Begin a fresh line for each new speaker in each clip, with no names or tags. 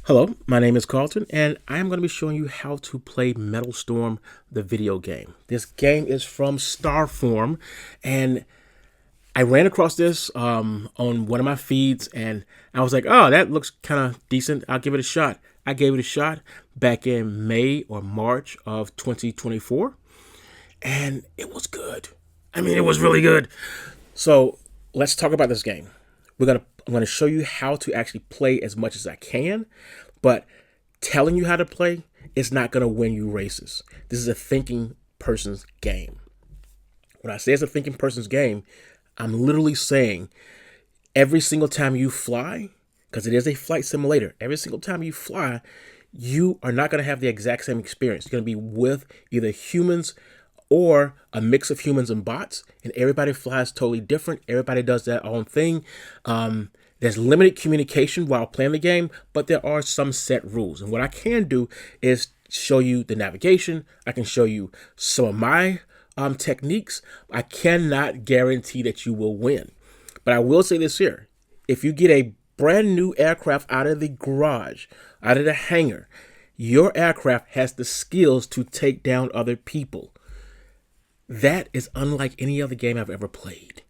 Hello, my name is Carlton, and I am going to be showing you how to play MetalStorm, the video game. This game is from Starform, and I ran across this on one of my feeds, and I was like, oh, that looks kind of decent. I'll give it a shot. I gave it a shot back in May or March of 2024, and it was good. I mean, it was really good. So let's talk about this game. I'm gonna show you how to actually play as much as I can, but telling you how to play is not gonna win you races. This is a thinking person's game. When I say it's a thinking person's game, I'm literally saying every single time you fly, because it is a flight simulator, every single time you fly, you are not going to have the exact same experience. You're going to be with either humans or a mix of humans and bots, and everybody flies totally different. Everybody does their own thing. There's limited communication while playing the game, but there are some set rules. And what I can do is show you the navigation. I can show you some of my techniques. I cannot guarantee that you will win, but I will say this here. If you get a brand new aircraft out of the garage, out of the hangar, your aircraft has the skills to take down other people. That is unlike any other game I've ever played.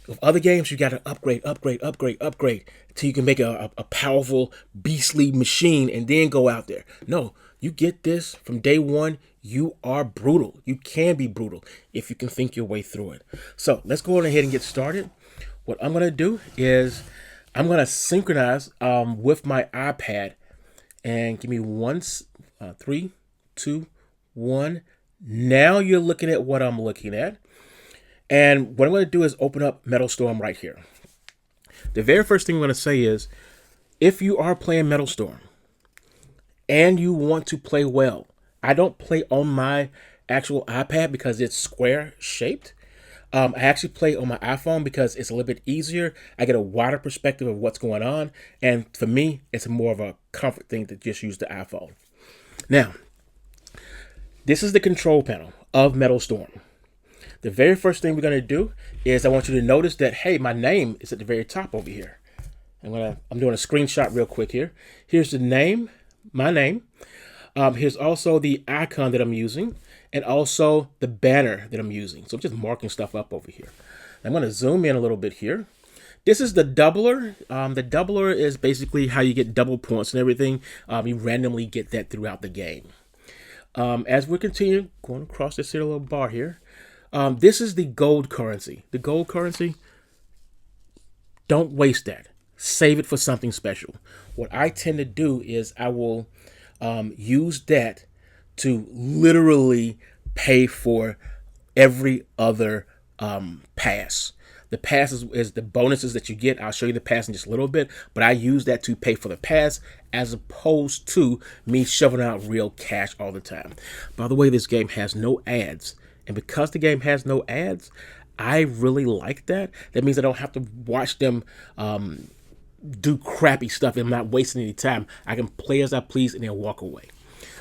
With other games, you got to upgrade until you can make a powerful, beastly machine and then go out there. No, you get this from day one. You are brutal. You can be brutal if you can think your way through it. So let's go on ahead and get started. What I'm going to do is I'm going to synchronize with my iPad, and give me 3, 2, 1. Now you're looking at what I'm looking at. And what I'm going to do is open up MetalStorm right here. The very first thing I'm going to say is, if you are playing MetalStorm and you want to play well, I don't play on my actual iPad because it's square shaped. I actually play on my iPhone because it's a little bit easier. I get a wider perspective of what's going on. And for me, it's more of a comfort thing to just use the iPhone. Now, this is the control panel of MetalStorm. The very first thing we're going to do is I want you to notice that, hey, my name is at the very top over here. I'm doing a screenshot real quick here. Here's the name, my name. Here's also the icon that I'm using, and also the banner that I'm using. So I'm just marking stuff up over here. I'm going to zoom in a little bit here. This is the doubler. The doubler is basically how you get double points and everything. You randomly get that throughout the game. As we continue going across this here little bar here, this is the gold currency. The gold currency, don't waste that. Save it for something special. What I tend to do is I will use that to literally pay for every other pass. The pass is the bonuses that you get. I'll show you the pass in just a little bit, but I use that to pay for the pass as opposed to me shoving out real cash all the time. By the way, this game has no ads. And because the game has no ads, I really like that. That means I don't have to watch them do crappy stuff and I'm not wasting any time. I can play as I please and then walk away.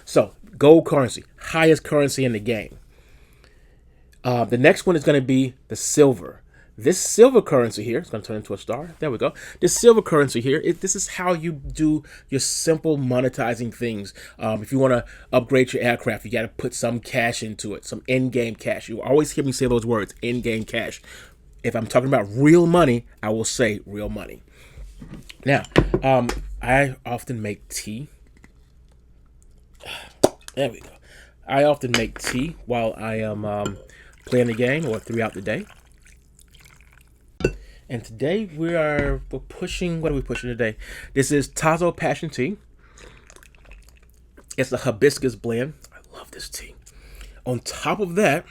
So, gold currency, highest currency in the game. The next one is going to be the silver. This silver currency here, it's going to turn into a star. There we go. This silver currency here, this is how you do your simple monetizing things. If you want to upgrade your aircraft, you got to put some cash into it, some in-game cash. You always hear me say those words, in-game cash. If I'm talking about real money, I will say real money. Now, I often make tea. There we go. I often make tea while I am playing the game or throughout the day. And today we're pushing, what are we pushing today? This is Tazo Passion Tea. It's a hibiscus blend. I love this tea. On top of that,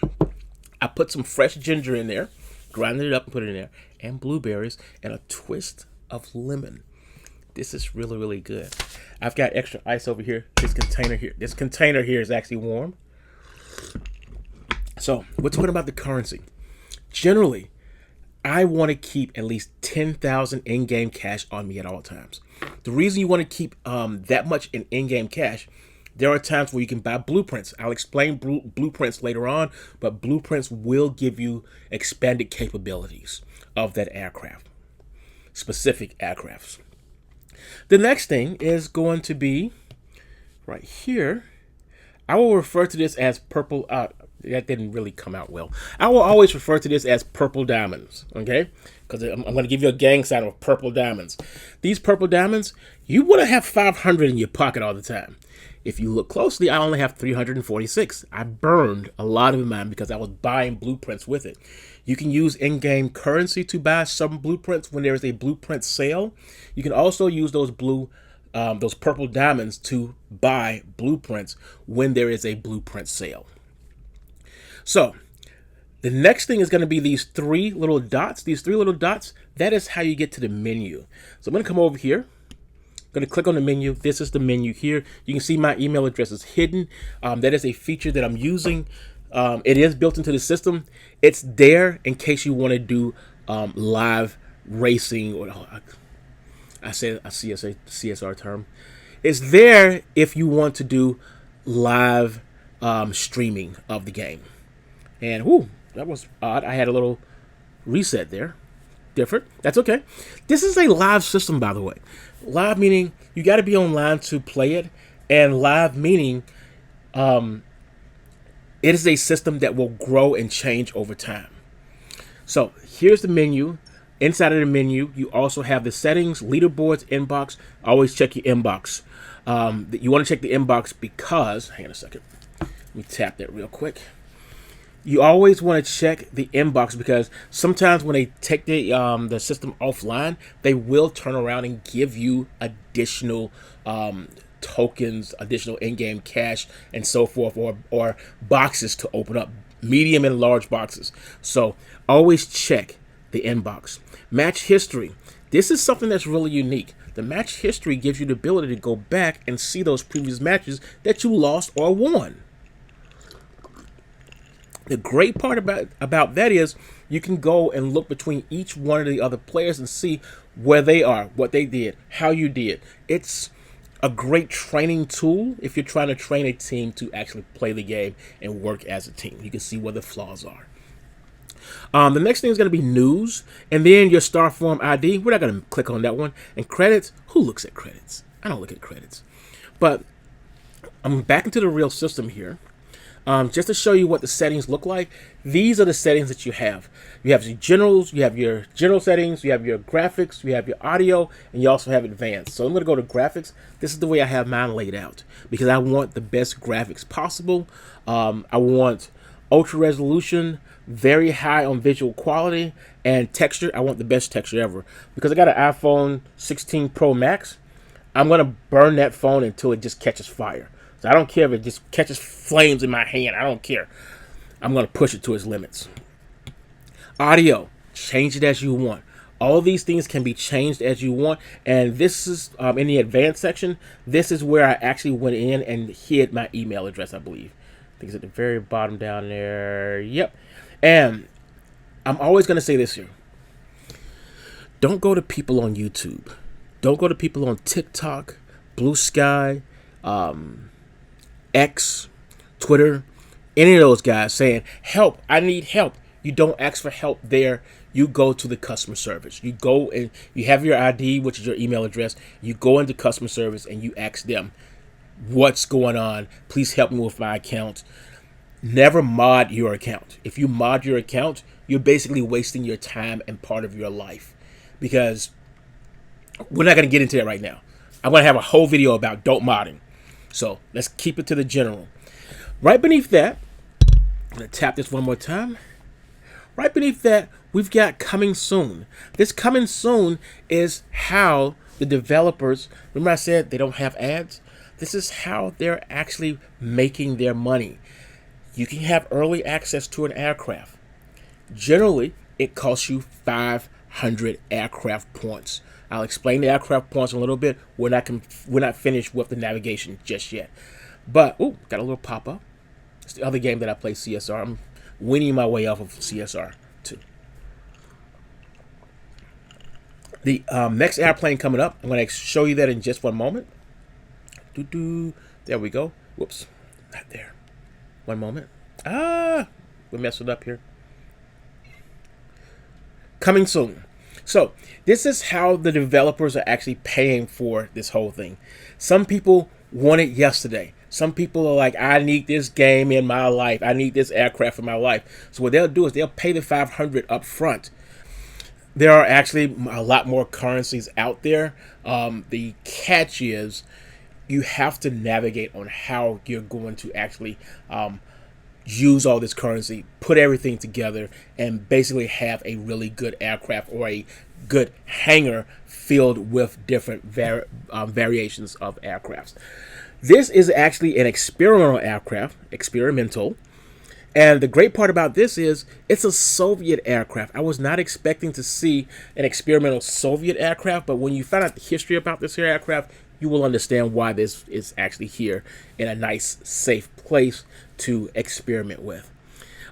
I put some fresh ginger in there, grinded it up and put it in there, and blueberries, and a twist of lemon. This is really, really good. I've got extra ice over here. This container here is actually warm. So we're talking about the currency. Generally, I want to keep at least 10,000 in-game cash on me at all times. The reason you want to keep that much in in-game cash, there are times where you can buy blueprints. I'll explain blueprints later on, but blueprints will give you expanded capabilities of that aircraft, specific aircrafts. The next thing is going to be right here. I will refer to this as purple. That didn't really come out well. I will always refer to this as purple diamonds, okay? Because I'm going to give you a gang sign of purple diamonds. These purple diamonds, you want to have 500 in your pocket all the time. If you look closely, I only have 346. I burned a lot of mine because I was buying blueprints with it. You can use in-game currency to buy some blueprints when there is a blueprint sale. You can also use those purple diamonds to buy blueprints when there is a blueprint sale. So the next thing is going to be these three little dots. These three little dots, that is how you get to the menu. So I'm going to come over here. I'm going to click on the menu. This is the menu here. You can see my email address is hidden. That is a feature that I'm using. It is built into the system. It's there in case you want to do live racing, or I say a CSR term. It's there if you want to do live streaming of the game. And whoo, that was odd. I had a little reset there. Different. That's okay. This is a live system, by the way. Live meaning you got to be online to play it, and live meaning it is a system that will grow and change over time. So here's the menu. Inside of the menu, you also have the settings, leaderboards, inbox. Always check your inbox. You want to check the inbox because, hang on a second. Let me tap that real quick. You always want to check the inbox because sometimes when they take the system offline, they will turn around and give you additional tokens, additional in-game cash, and so forth, or boxes to open up, medium and large boxes. So always check the inbox. Match history. This is something that's really unique. The match history gives you the ability to go back and see those previous matches that you lost or won. The great part about that is you can go and look between each one of the other players and see where they are, what they did, how you did. It's a great training tool if you're trying to train a team to actually play the game and work as a team. You can see where the flaws are. The next thing is going to be news, and then your Starform ID. We're not going to click on that one. And credits. Who looks at credits? I don't look at credits. But I'm back into the real system here. Just to show you what the settings look like, these are the settings that you have. You have your generals, you have your general settings, you have your graphics, you have your audio, and you also have advanced. So I'm going to go to graphics. This is the way I have mine laid out because I want the best graphics possible. I want ultra resolution, very high on visual quality, and texture. I want the best texture ever because I got an iPhone 16 Pro Max. I'm going to burn that phone until it just catches fire. So I don't care if it just catches flames in my hand. I don't care. I'm going to push it to its limits. Audio, change it as you want. All these things can be changed as you want. And this is in the advanced section. This is where I actually went in and hid my email address, I believe. I think it's at the very bottom down there. Yep. And I'm always going to say this here. Don't go to people on YouTube. Don't go to people on TikTok, Blue Sky, X, Twitter, any of those guys saying, help, I need help. You don't ask for help there. You go to the customer service. You go and you have your ID, which is your email address. You go into customer service and you ask them, what's going on? Please help me with my account. Never mod your account. If you mod your account, you're basically wasting your time and part of your life because we're not going to get into that right now. I'm going to have a whole video about don't modding. So let's keep it to the general. Right beneath that, I'm going to tap this one more time. Right beneath that, we've got coming soon. This coming soon is how the developers, remember I said they don't have ads? This is how they're actually making their money. You can have early access to an aircraft. Generally, it costs you 500 aircraft points. I'll explain the aircraft points in a little bit. We're not finished with the navigation just yet. But, ooh, got a little pop-up. It's the other game that I play, CSR. I'm winning my way off of CSR, too. The next airplane coming up, I'm going to show you that in just one moment. There we go. Whoops, not there. One moment. We messed it up here. Coming soon. So this is how the developers are actually paying for this whole thing. Some people want it yesterday. Some people are like, I need this game in my life. I need this aircraft in my life. So what they'll do is they'll pay the 500 up front. There are actually a lot more currencies out there. The catch is you have to navigate on how you're going to actually use all this currency, put everything together, and basically have a really good aircraft or a good hangar filled with different variations of aircrafts. This is actually an experimental aircraft, and the great part about this is it's a Soviet aircraft. I was not expecting to see an experimental Soviet aircraft, but when you find out the history about this aircraft, you will understand why this is actually here in a nice, safe place to experiment with.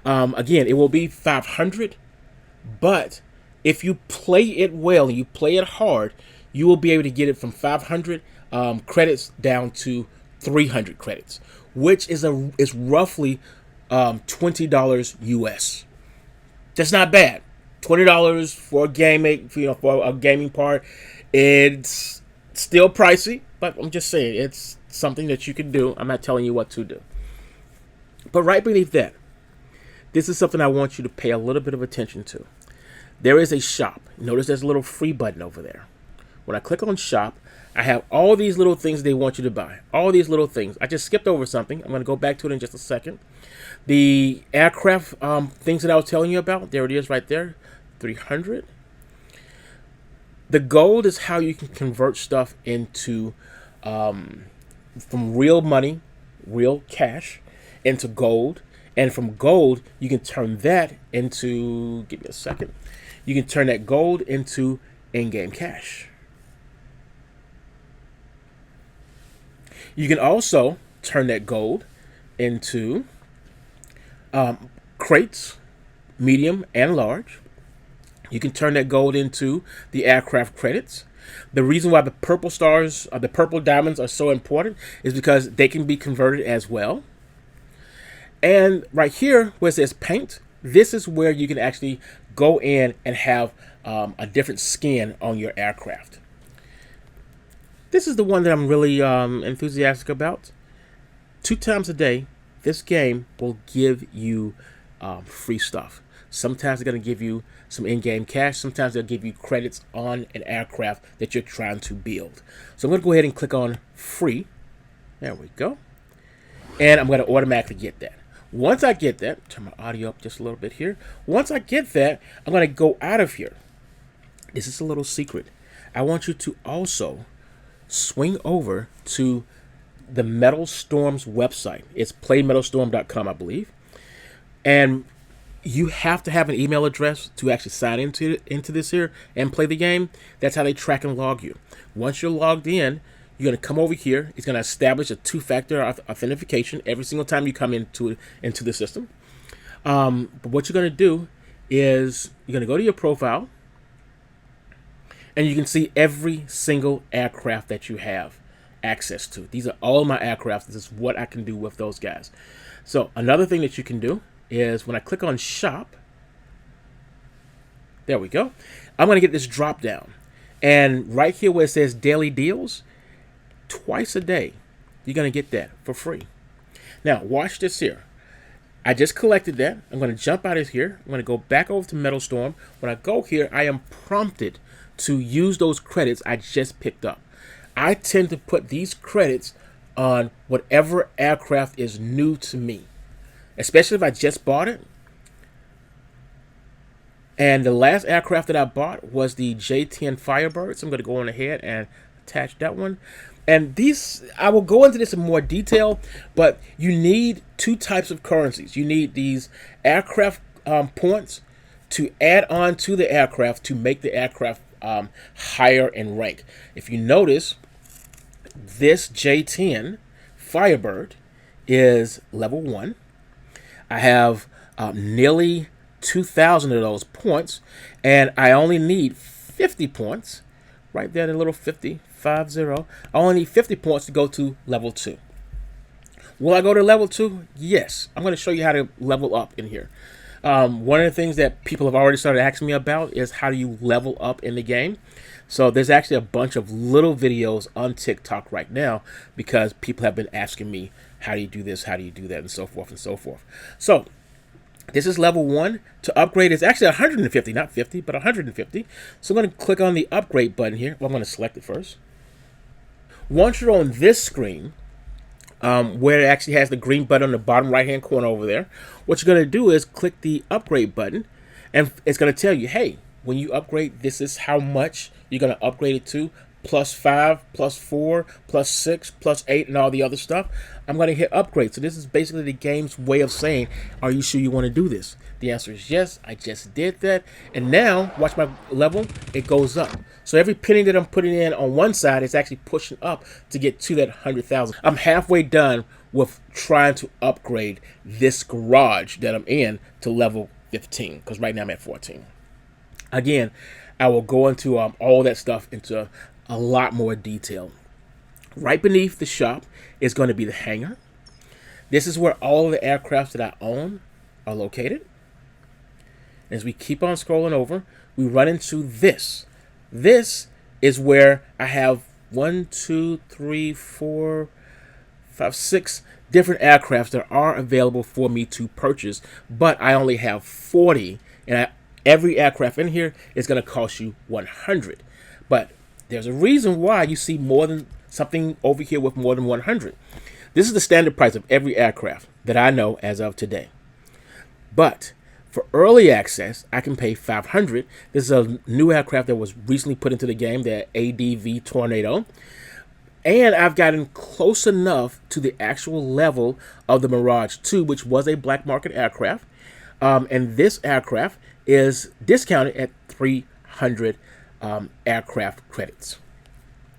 Again, it will be 500, but if you play it well and you play it hard, you will be able to get it from 500 credits down to 300 credits, which is roughly $20 US. That's not bad. $20 for a gaming, for a gaming part. It's still pricey, but I'm just saying it's something that you can do. I'm not telling you what to do. But right beneath that, this is something I want you to pay a little bit of attention to. There is a shop. Notice there's a little free button over there. When I click on shop, I have all these little things they want you to buy. All these little things. I just skipped over something. I'm going to go back to it in just a second. The aircraft things that I was telling you about, there it is right there, 300. The gold is how you can convert stuff into, from real money, real cash, into gold. And from gold, you can turn that into, give me a second, you can turn that gold into in-game cash. You can also turn that gold into crates, medium and large. You can turn that gold into the aircraft credits. The reason why the purple stars, the purple diamonds are so important is because they can be converted as well. And right here where it says paint, this is where you can actually go in and have a different skin on your aircraft. This is the one that I'm really enthusiastic about. 2 times a day, this game will give you free stuff. Sometimes they're going to give you some in-game cash. Sometimes they'll give you credits on an aircraft that you're trying to build. So I'm going to go ahead and click on free. There we go. And I'm going to automatically get that. Once I get that, turn my audio up just a little bit here. Once I get that, I'm going to go out of here. This is a little secret. I want you to also swing over to the MetalStorm's website. It's playmetalstorm.com, I believe. And you have to have an email address to actually sign into this here and play the game. That's how they track and log you. Once you're logged in, you're going to come over here. It's going to establish a 2-factor authentication every single time you come into the system. But what you're going to do is you're going to go to your profile, and you can see every single aircraft that you have access to. These are all my aircraft. This is what I can do with those guys. So another thing that you can do is when I click on shop, there we go. I'm going to get this drop down. And right here where it says daily deals, twice a day, you're going to get that for free. Now, watch this here. I just collected that. I'm going to jump out of here. I'm going to go back over to MetalStorm. When I go here, I am prompted to use those credits I just picked up. I tend to put these credits on whatever aircraft is new to me, especially if I just bought it. And the last aircraft that I bought was the J-10 Firebird. So I'm going to go on ahead and attach that one. And these, I will go into this in more detail, but you need 2 types of currencies. You need these aircraft points to add on to the aircraft to make the aircraft higher in rank. If you notice, this J-10 Firebird is level 1. I have nearly 2,000 of those points, and I only need 50 points. Right there, the little 50. I only need 50 points to go to level 2. Will I go to level 2? Yes. I'm going to show you how to level up in here. One of the things that people have already started asking me about is how do you level up in the game. So there's actually a bunch of little videos on TikTok right now because people have been asking me, how do you do this, how do you do that, and so forth and so forth. So this is level 1. To upgrade, it's actually 150, not 50, but 150. So I'm going to click on the upgrade button here. Well, I'm going to select it first. Once you're on this screen, where it actually has the green button on the bottom right-hand corner over there, what you're going to do is click the upgrade button, and it's going to tell you, hey, when you upgrade, this is how much you're going to upgrade it to, +5, +4, +6, +8, and all the other stuff. I'm going to hit upgrade. So this is basically the game's way of saying, are you sure you want to do this? The answer is yes. I just did that. And now, watch my level, it goes up. So every penny that I'm putting in on one side is actually pushing up to get to that 100,000. I'm halfway done with trying to upgrade this garage that I'm in to level 15, because right now I'm at 14. Again, I will go into all that stuff into a lot more detail. Right beneath the shop is going to be the hangar. This is where all of the aircrafts that I own are located. As we keep on scrolling over, we run into this. This is where I have 1, 2, 3, 4, 5, 6 different aircrafts that are available for me to purchase, but I only have 40, and every aircraft in here is going to cost you 100. But there's a reason why you see more than something over here with more than 100. This is the standard price of every aircraft that I know as of today. But for early access, I can pay 500. This is a new aircraft that was recently put into the game, the ADV Tornado. And I've gotten close enough to the actual level of the Mirage 2, which was a black market aircraft. And this aircraft is discounted at 300 aircraft credits.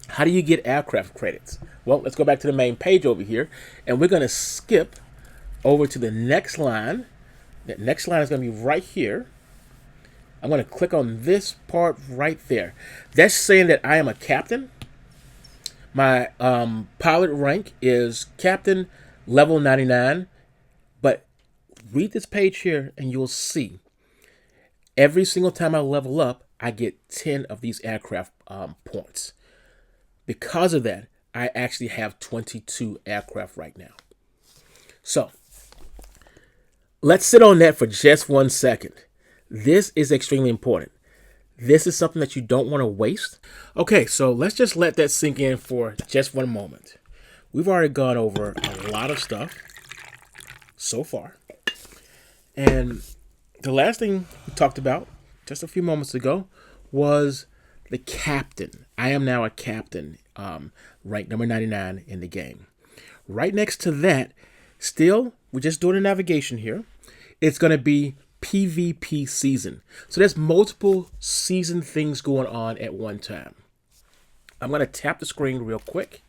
How do you get aircraft credits? Well, let's go back to the main page over here, and we're going to skip over to the next line. That next line is going to be right here. I'm going to click on this part right there. That's saying that I am a captain. My pilot rank is captain level 99. But read this page here and you'll see every single time I level up, I get 10 of these aircraft points. Because of that, I actually have 22 aircraft right now. So let's sit on that for just 1 second. This is extremely important. This is something that you don't want to waste. Okay, so let's just let that sink in for just 1 moment. We've already gone over a lot of stuff so far. And the last thing we talked about just a few moments ago was the captain. I am now a captain, rank number 99 in the game. Right next to that, still, we're just doing a navigation here. It's going to be PvP season. So there's multiple season things going on at one time. I'm going to tap the screen real quick.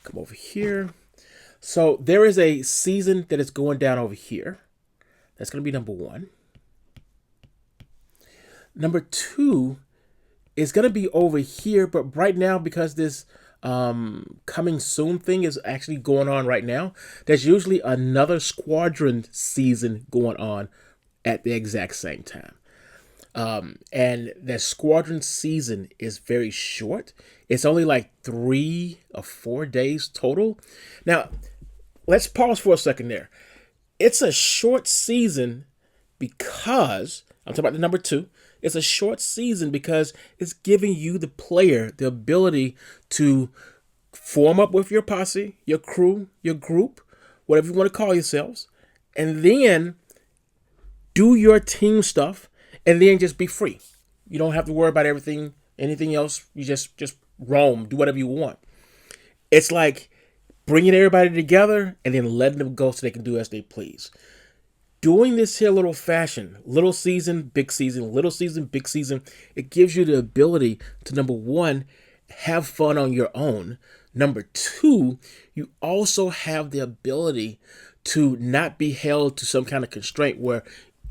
Come over here. So there is a season that is going down over here. That's going to be number 1. Number 2 is going to be over here, but right now, because this coming soon thing is actually going on right now, there's usually another squadron season going on at the exact same time. And the squadron season is very short. It's only like 3 or 4 days total. Now, let's pause for a second there. It's a short season because, I'm talking about the number 2, it's a short season because it's giving you, the player, the ability to form up with your posse, your crew, your group, whatever you want to call yourselves, and then do your team stuff, and then just be free. You don't have to worry about anything else. You just roam, do whatever you want. It's like bringing everybody together and then letting them go so they can do as they please. Doing this here little fashion, little season, big season, little season, big season, it gives you the ability to, number 1, have fun on your own. Number 2, you also have the ability to not be held to some kind of constraint where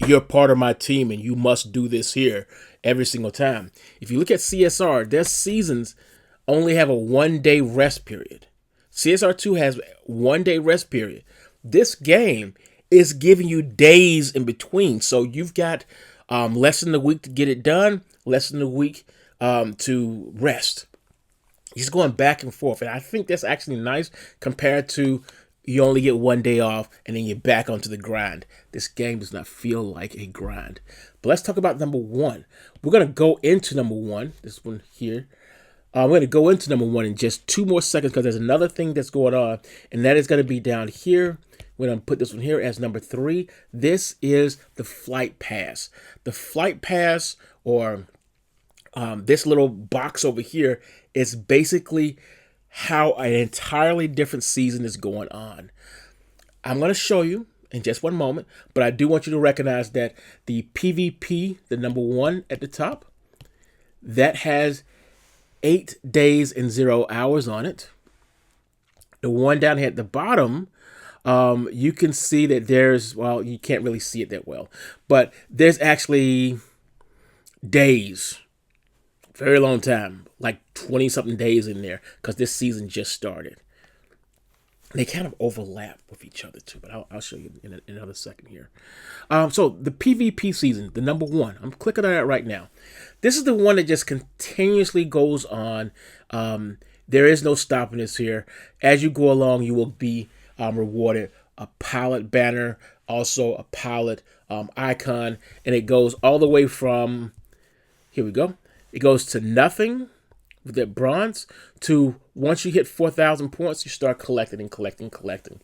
you're part of my team and you must do this here every single time. If you look at CSR, their seasons only have a 1-day rest period. CSR 2 has 1-day rest period. This game, it's giving you days in between. So you've got less than a week to get it done, less than a week to rest. He's going back and forth, and I think that's actually nice compared to you only get one day off and then you're back onto the grind. This game does not feel like a grind. But let's talk about number one. We're going to go into number one, this one here. We're going to go into number one in just 2 more seconds because there's another thing that's going on, and that is going to be down here. We're going to put this one here as number 3. This is the flight pass. The flight pass, or this little box over here, is basically how an entirely different season is going on. I'm going to show you in just one moment, but I do want you to recognize that the PvP, the number 1 at the top, that has 8 days and 0 hours on it. The one down here at the bottom, you can see that there's, well, you can't really see it that well, but there's actually days. Very long time, like 20-something days in there, because this season just started. They kind of overlap with each other too, but I'll show you in another second here. So the PvP season, the number 1, I'm clicking on it right now. This is the one that just continuously goes on. There is no stopping this here. As you go along, you will be rewarded a pilot banner, also a pilot icon, and it goes all the way from, here we go. It goes to nothing with that bronze to once you hit 4,000 points, you start collecting and collecting.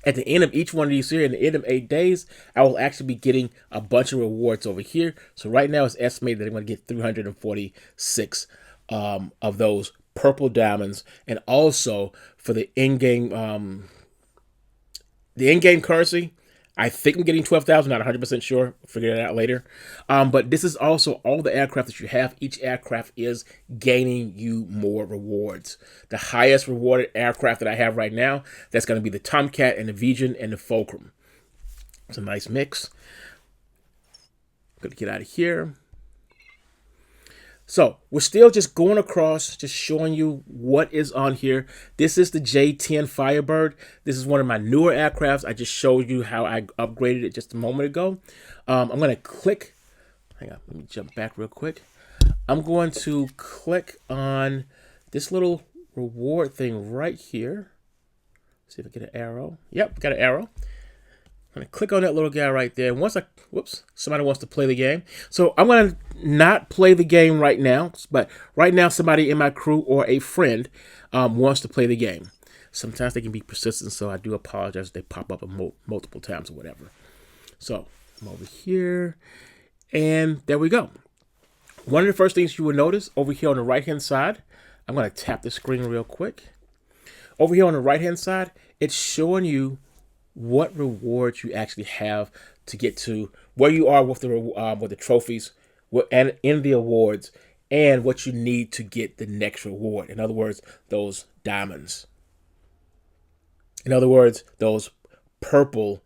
At the end of each one of these here, in the end of 8 days, I will actually be getting a bunch of rewards over here. So right now it's estimated that I'm going to get 346 of those purple diamonds, and also for the in-game currency. I think I'm getting 12,000, not 100% sure. Figure that out later. But this is also all the aircraft that you have. Each aircraft is gaining you more rewards. The highest rewarded aircraft that I have right now, that's going to be the Tomcat and the Vision and the Fulcrum. It's a nice mix. I'm going to get out of here. So we're still just going across, just showing you what is on here. This is the J10 Firebird. This is one of my newer aircrafts. I just showed you how I upgraded it just a moment ago. I'm going to click. Hang on, let me jump back real quick. I'm going to click on this little reward thing right here. See if I get an arrow. Yep, got an arrow. I'm going to click on that little guy right there. Once somebody wants to play the game. So I'm going to not play the game right now, but right now somebody in my crew or a friend wants to play the game. Sometimes they can be persistent, so I do apologize if they pop up multiple times or whatever. So I'm over here, and there we go. One of the first things you will notice over here on the right-hand side, I'm going to tap the screen real quick. Over here on the right-hand side, it's showing you what rewards you actually have to get to where you are with the trophies and in the awards, and what you need to get the next reward. In other words, those diamonds. In other words, those purple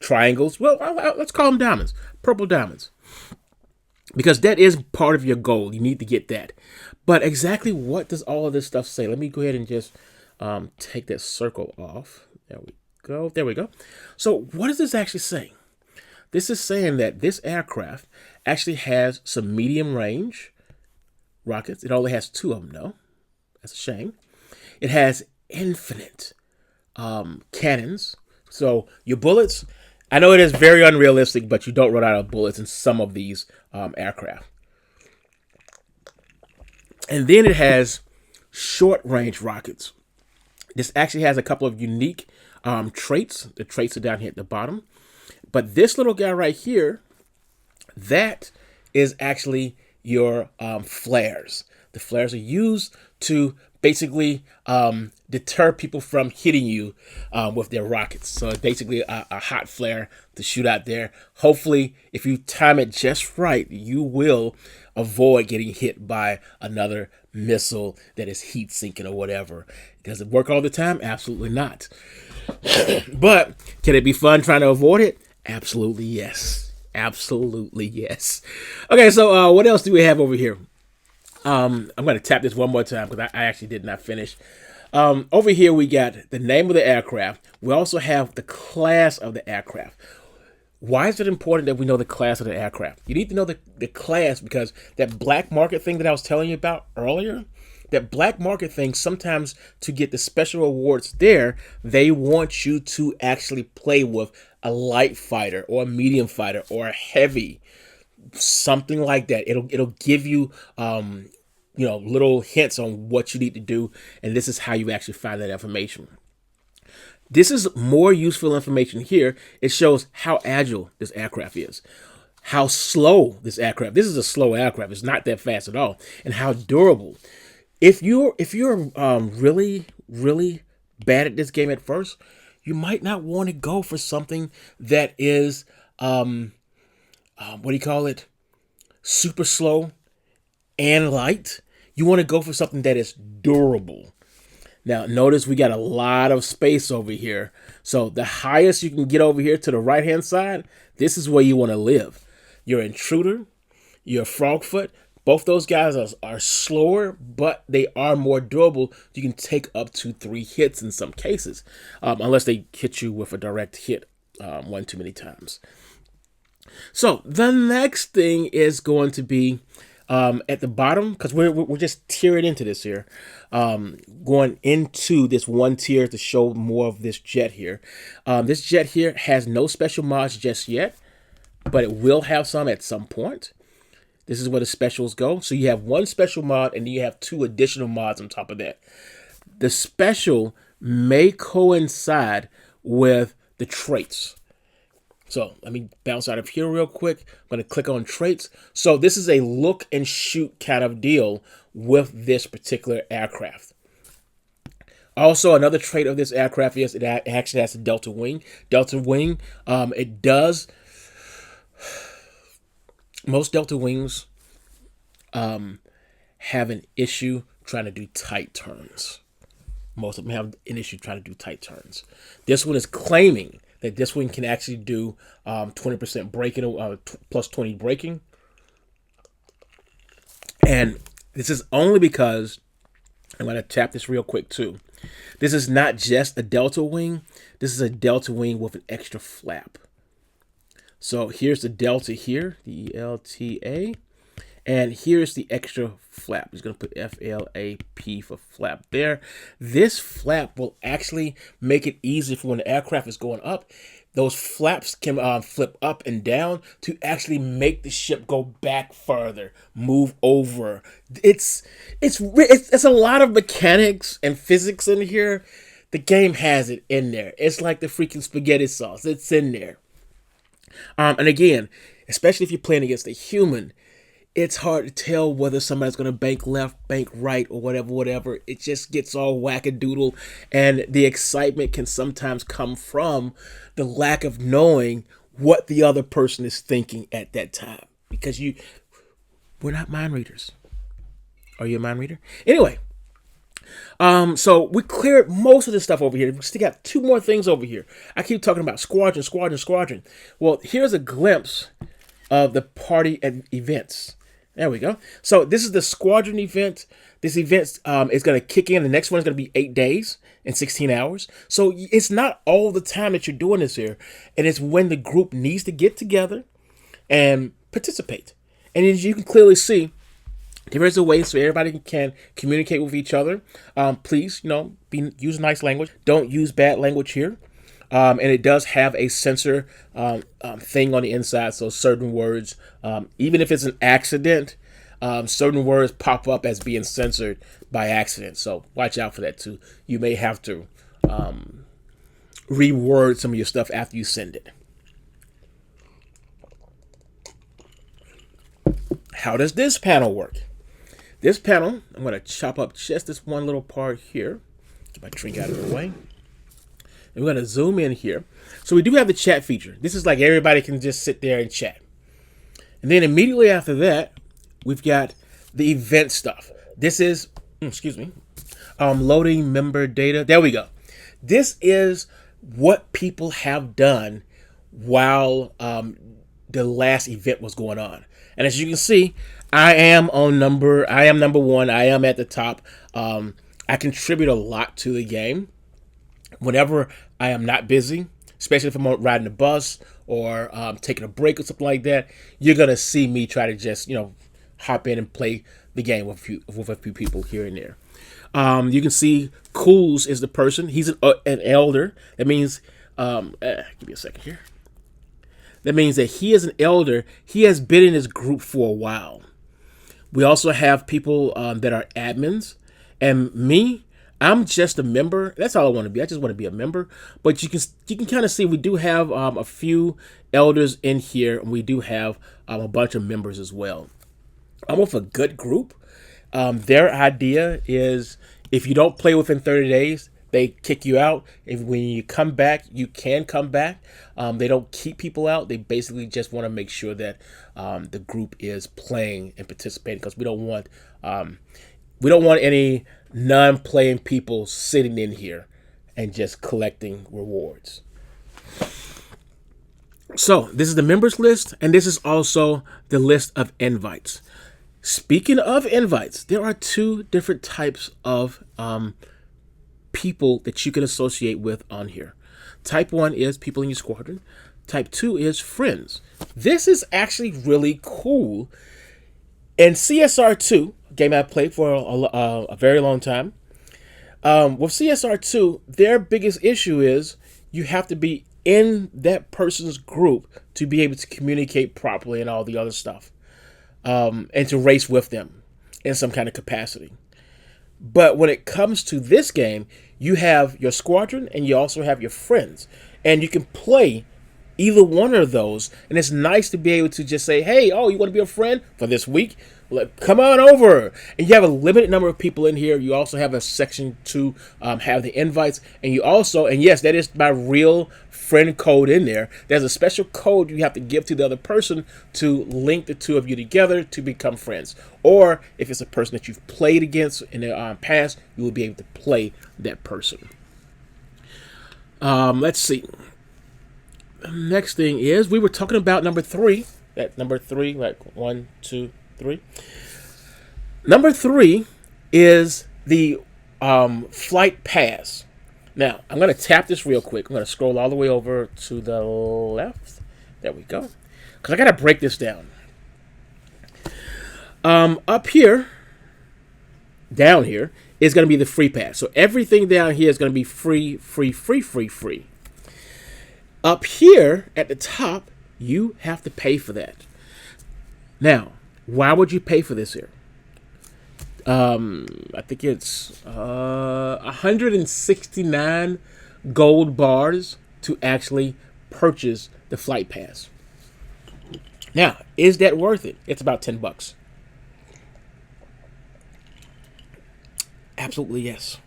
triangles. Well, let's call them diamonds. Purple diamonds. Because that is part of your goal. You need to get that. But exactly what does all of this stuff say? Let me go ahead and just take that circle off. There we go. There we go. So what does this actually say? This is saying that this aircraft actually has some medium range rockets. It only has 2 of them, though. That's a shame. It has infinite cannons. So your bullets, I know it is very unrealistic, but you don't run out of bullets in some of these aircraft. And then it has short range rockets. This actually has a couple of unique traits. The traits are down here at the bottom. But this little guy right here, that is actually your flares. The flares are used to basically deter people from hitting you with their rockets. So it's basically a hot flare to shoot out there. Hopefully, if you time it just right, you will avoid getting hit by another missile that is heat sinking or whatever. Does it work all the time? Absolutely not. But can it be fun trying to avoid it? Absolutely yes. Absolutely yes. Okay, so what else do we have over here? I'm going to tap this one more time because I actually did not finish. Over here we got the name of the aircraft. We also have the class of the aircraft. Why is it important that we know the class of the aircraft? You need to know the class because that black market thing that I was telling you about earlier, that black market thing, sometimes to get the special awards there, they want you to actually play with a light fighter or a medium fighter or a heavy, something like that. It'll give you little hints on what you need to do, and this is how you actually find that information. This is more useful information here. It shows how agile this aircraft is, how slow this aircraft. This is a slow aircraft. It's not that fast at all, and how durable. If you're really bad at this game at first, you might not want to go for something that is what do you call it? Super slow and light. You want to go for something that is durable. Now, notice we got a lot of space over here. So the highest you can get over here to the right-hand side, this is where you want to live. Your intruder, your frogfoot, both those guys are slower, but they are more durable. You can take up to 3 hits in some cases, unless they hit you with a direct hit one too many times. So the next thing is going to be at the bottom, because we're just tearing into this here, going into this one tier to show more of this jet here. This jet here has no special mods just yet, but it will have some at some point. This is where the specials go. So you have one special mod and then you have 2 additional mods on top of that. The special may coincide with the traits. So let me bounce out of here real quick. I'm going to click on traits. So this is a look and shoot kind of deal with this particular aircraft. Also, another trait of this aircraft is it actually has a delta wing. Delta wing, it does. Most delta wings have an issue trying to do tight turns. Most of them have an issue trying to do tight turns. This one is claiming that this one can actually do 20% braking, plus 20 braking. And this is only because, I'm going to tap this real quick too. This is not just a delta wing. This is a delta wing with an extra flap. So here's the delta here, the ELTA. And here's the extra flap. He's going to put FLAP for flap there. This flap will actually make it easy for when the aircraft is going up. Those flaps can flip up and down to actually make the ship go back further, move over. It's a lot of mechanics and physics in here. The game has it in there. It's like the freaking spaghetti sauce. It's in there. And again, especially if you're playing against a human, it's hard to tell whether somebody's going to bank left, bank right, or whatever. It just gets all wackadoodle, and the excitement can sometimes come from the lack of knowing what the other person is thinking at that time. Because we're not mind readers. Are you a mind reader? Anyway, so we cleared most of this stuff over here. We still got 2 more things over here. I keep talking about squadron. Well, here's a glimpse of the party events. There we go. So this is the squadron event. This event is going to kick in. The next one is going to be 8 days and 16 hours. So it's not all the time that you're doing this here. And it's when the group needs to get together and participate. And as you can clearly see, there is a way so everybody can communicate with each other. Please, use nice language. Don't use bad language here. And it does have a censor thing on the inside, so certain words, even if it's an accident, certain words pop up as being censored by accident. So watch out for that too. You may have to reword some of your stuff after you send it. How does this panel work? This panel, I'm going to chop up just this one little part here. Get my drink out of the way. And we're going to zoom in here. So we do have the chat feature. This is like everybody can just sit there and chat. And then immediately after that, we've got the event stuff. This is, loading member data. There we go. This is what people have done while the last event was going on. And as you can see, I am number 1. I am at the top. I I contribute a lot to the game. Whenever I am not busy, especially if I'm riding the bus or taking a break or something like that, you're gonna see me try to just hop in and play the game with a few people here and there. You can see Cools is the person. He's an elder. That means, give me a second here. That means that he is an elder. He has been in this group for a while. We also have people that are admins, and me. I'm just a member. That's all I want to be. I just want to be a member. But you can kind of see we do have a few elders in here, and we do have a bunch of members as well. I'm with a good group. Their idea is if you don't play within 30 days, they kick you out. When you come back, you can come back. They don't keep people out. They basically just want to make sure that the group is playing and participating, because we don't want any non-playing people sitting in here and just collecting rewards. So this is the members list, and this is also the list of invites. Speaking of invites, there are two different types of people that you can associate with on here. Type 1 is people in your squadron. Type 2 is friends. This is actually really cool. In CSR2, game I've played for a very long time, with CSR2, their biggest issue is you have to be in that person's group to be able to communicate properly and all the other stuff, and to race with them in some kind of capacity. But when it comes to this game, you have your squadron and you also have your friends, and you can play either one of those. And it's nice to be able to just say, hey, oh, you want to be a friend for this week? Come on over. And you have a limited number of people in here. You also have a section to have the invites. And you also, and yes, that is my real friend code in there. There's a special code you have to give to the other person to link the two of you together to become friends. Or if it's a person that you've played against in the past, you will be able to play that person. Let's see. Next thing is, we were talking about number 3. That number 3, like 1, 2, 3. Number 3 is the flight pass. Now, I'm going to tap this real quick. I'm going to scroll all the way over to the left. There we go. Because I got to break this down. Up here, down here, is going to be the free pass. So everything down here is going to be free, free, free, free, free. Up here at the top, you have to pay for that. Now, why would you pay for this here? I think it's 169 gold bars to actually purchase the flight pass. Now, is that worth it? It's about $10. Absolutely yes.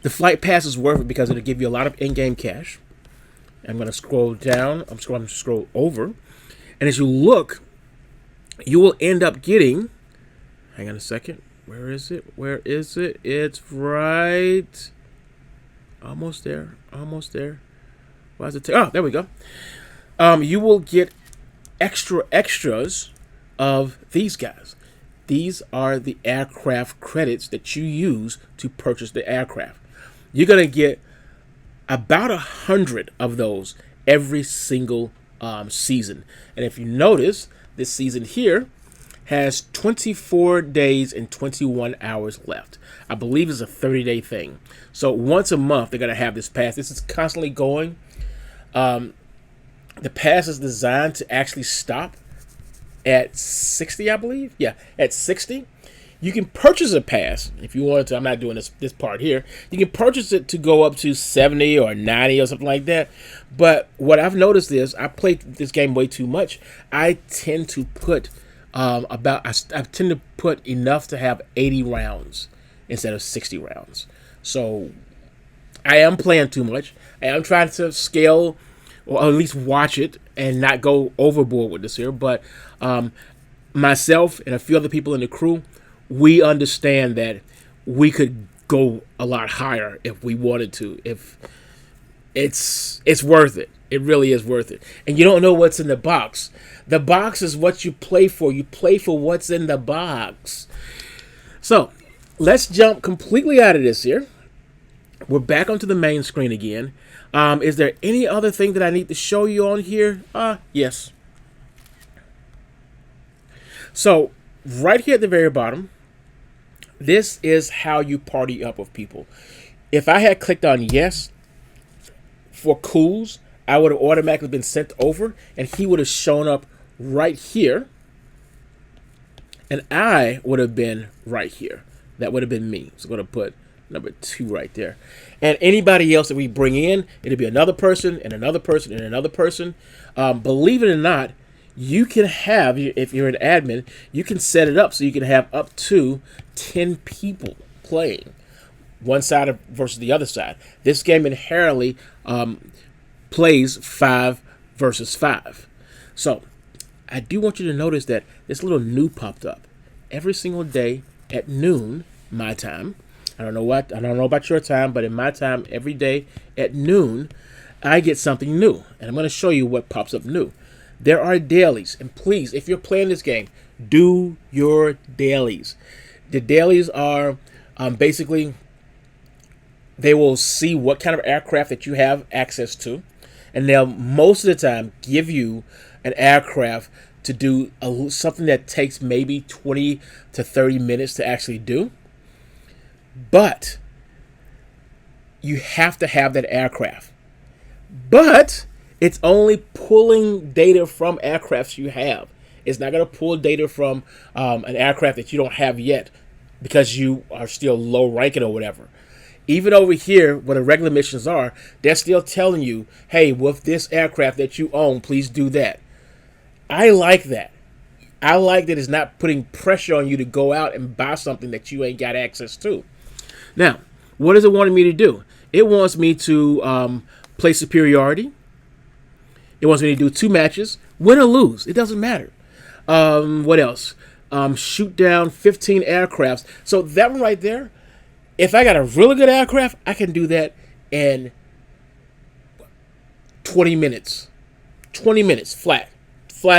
The flight pass is worth it because it'll give you a lot of in-game cash. I'm going to scroll down. I'm going to scroll over. And as you look, you will end up getting... Hang on a second. Where is it? Where is it? It's right... Almost there. Almost there. Why is it... Oh, there we go. You will get extras of these guys. These are the aircraft credits that you use to purchase the aircraft. You're going to get about 100 of those every single season. And if you notice, this season here has 24 days and 21 hours left. I believe it's a 30-day thing. So once a month, they're going to have this pass. This is constantly going. The pass is designed to actually stop at 60, I believe. Yeah, at 60. You can purchase a pass if you wanted to. I'm not doing this part here. You can purchase it to go up to 70 or 90 or something like that. But what I've noticed is I played this game way too much. I tend to put I tend to put enough to have 80 rounds instead of 60 rounds. So I am playing too much. I am trying to scale, or at least watch it and not go overboard with this here. But myself and a few other people in the crew, we understand that we could go a lot higher if we wanted to. If it's worth it. It really is worth it. And you don't know what's in the box. The box is what you play for. You play for what's in the box. So, let's jump completely out of this here. We're back onto the main screen again. Is there any other thing that I need to show you on here? Yes. So right here at the very bottom, this is how you party up with people. If I had clicked on yes for Cools, I would have automatically been sent over, and he would have shown up right here, and I would have been right here. That would have been me. So I'm going to put number 2 right there. And anybody else that we bring in, it'll be another person and another person and another person. Believe it or not, you can have, if you're an admin, you can set it up so you can have up to 10 people playing, one side versus the other side. This game inherently plays 5 versus 5. So I do want you to notice that this little new popped up every single day at noon, my time. I don't know about your time, but in my time, every day at noon, I get something new. And I'm going to show you what pops up new. There are dailies. And please, if you're playing this game, do your dailies. The dailies are basically, they will see what kind of aircraft that you have access to. And they'll most of the time give you an aircraft to do something that takes maybe 20 to 30 minutes to actually do. But you have to have that aircraft. But it's only pulling data from aircrafts you have. It's not going to pull data from an aircraft that you don't have yet because you are still low ranking or whatever. Even over here, where the regular missions are, they're still telling you, hey, with this aircraft that you own, please do that. I like that. I like that it's not putting pressure on you to go out and buy something that you ain't got access to. Now, what is it wanting me to do? It wants me to play superiority. It wants me to do 2 matches, win or lose. It doesn't matter. What else? Shoot down 15 aircrafts. So that one right there, if I got a really good aircraft, I can do that in 20 minutes. 20 minutes, flat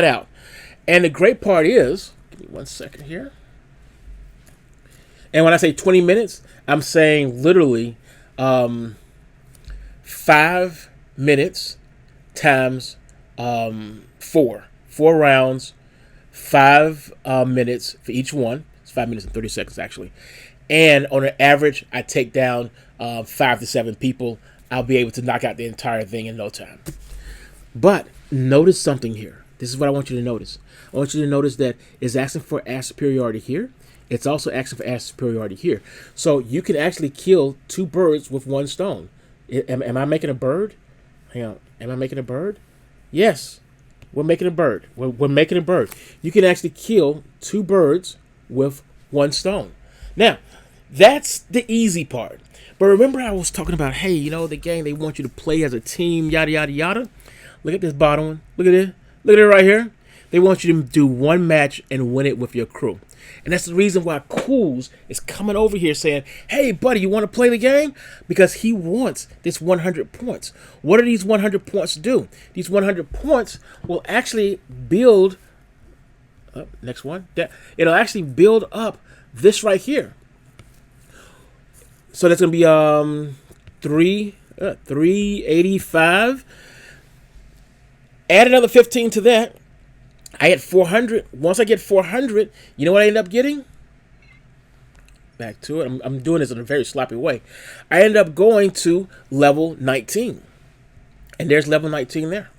out. And the great part is, give me 1 second here. And when I say 20 minutes, I'm saying literally 5 minutes times 4 rounds, 5 minutes for each one. It's 5 minutes and 30 seconds actually. And on an average, I take down 5 to 7 people. I'll be able to knock out the entire thing in no time. But notice something here. This is what I want you to notice. I want you to notice that it's asking for air superiority here. It's also asking for air superiority here. So you can actually kill 2 birds with 1 stone. Am I making a bird? Hang on. Am I making a bird? Yes. We're making a bird. We're making a bird. You can actually kill 2 birds with 1 stone. Now, that's the easy part. But remember I was talking about, hey, you know, the game, they want you to play as a team, yada, yada, yada. Look at this bottom one. Look at it. Look at it right here. They want you to do 1 match and win it with your crew. And that's the reason why Cools is coming over here saying, hey, buddy, you want to play the game? Because he wants this 100 points. What do these 100 points do? These 100 points will actually build up, next one. It'll actually build up this right here. So that's going to be 385. Add another 15 to that. I had 400. Once I get 400, you know what I end up getting? Back to it. I'm doing this in a very sloppy way. I end up going to level 19. And there's level 19 there.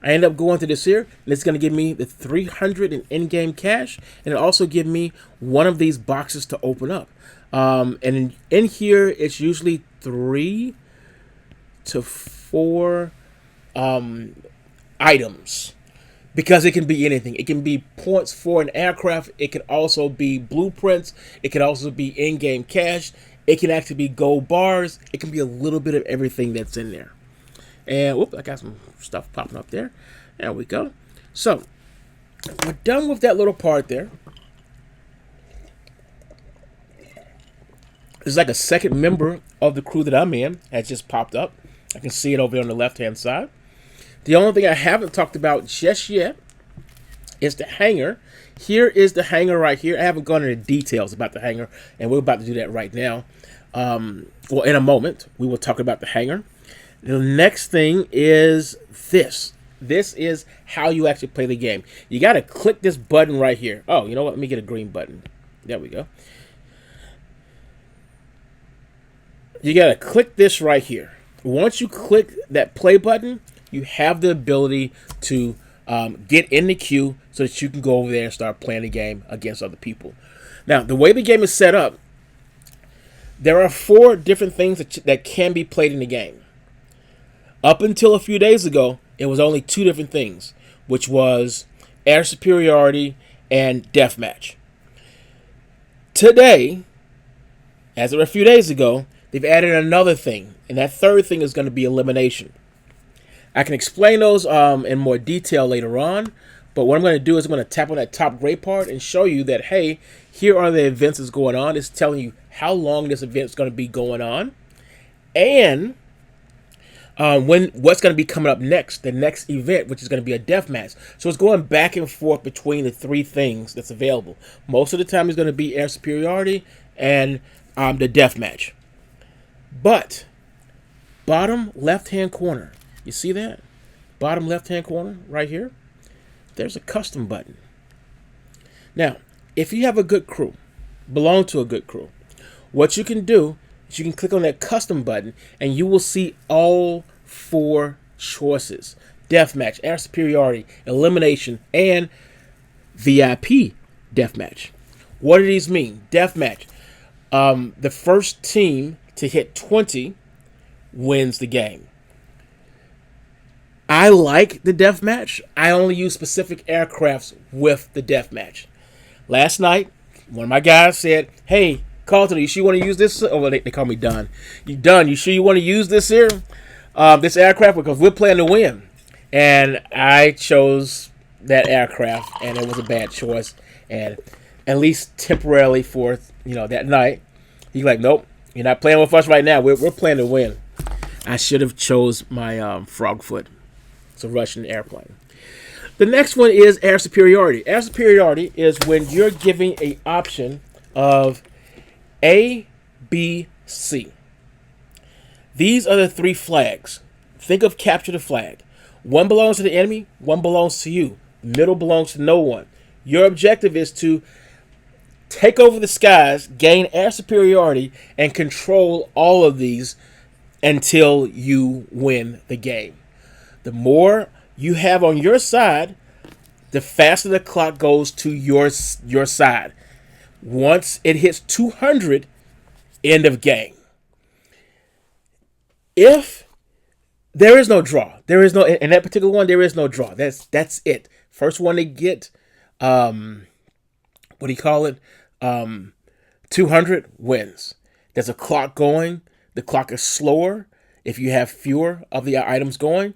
I end up going to this here, and it's going to give me the 300 in in-game cash, and it also give me one of these boxes to open up. And in here, it's usually 3 to 4 items, because it can be anything. It can be points for an aircraft. It can also be blueprints. It can also be in-game cash. It can actually be gold bars. It can be a little bit of everything that's in there. And whoop, I got some stuff popping up there. There we go. So we're done with that little part there. It's like a second member of the crew that I'm in has just popped up. I can see it over there on the left-hand side. The only thing I haven't talked about just yet is the hangar. Here is the hangar right here. I haven't gone into details about the hangar, and we're about to do that right now. Well, in a moment, we will talk about the hangar. The next thing is this. This is how you actually play the game. You got to click this button right here. Oh, you know what? Let me get a green button. There we go. You got to click this right here. Once you click that play button, you have the ability to get in the queue so that you can go over there and start playing the game against other people. Now, the way the game is set up, there are 4 different things that can be played in the game. Up until a few days ago, it was only 2 different things, which was air superiority and deathmatch. Today, as of a few days ago, they've added another thing, and that third thing is going to be elimination. I can explain those in more detail later on, but what I'm going to do is I'm going to tap on that top gray part and show you that, hey, here are the events that's going on. It's telling you how long this event is going to be going on, and what's going to be coming up next, the next event, which is going to be a deathmatch. So it's going back and forth between the 3 things that's available. Most of the time it's going to be air superiority and the deathmatch. But bottom left-hand corner, you see that? Bottom left-hand corner right here, there's a custom button. Now, if you have a good crew, belong to a good crew, what you can do is you can click on that custom button and you will see all 4 choices: deathmatch, air superiority, elimination, and VIP deathmatch. What do these mean? Deathmatch. The first team to hit 20 wins the game. I like the deathmatch. I only use specific aircrafts with the deathmatch. Last night, one of my guys said, "Hey, Carlton, you sure you want to use this?" Oh, well, they call me Dunn. You sure you want to use this here? This aircraft, because we're playing to win. And I chose that aircraft, and it was a bad choice. And at least temporarily for that night, he's like, "Nope, you're not playing with us right now. We're playing to win." I should have chose my Frogfoot. It's a Russian airplane. The next one is air superiority. Air superiority is when you're giving an option of A, B, C. These are the 3 flags. Think of capture the flag. One belongs to the enemy, one belongs to you. The middle belongs to no one. Your objective is to take over the skies, gain air superiority, and control all of these until you win the game. The more you have on your side, the faster the clock goes to your side. Once it hits 200, end of game. If there is no draw, there is no, in that particular one, there is no draw. That's it. First one to get, 200 wins. There's a clock going. The clock is slower if you have fewer of the items going.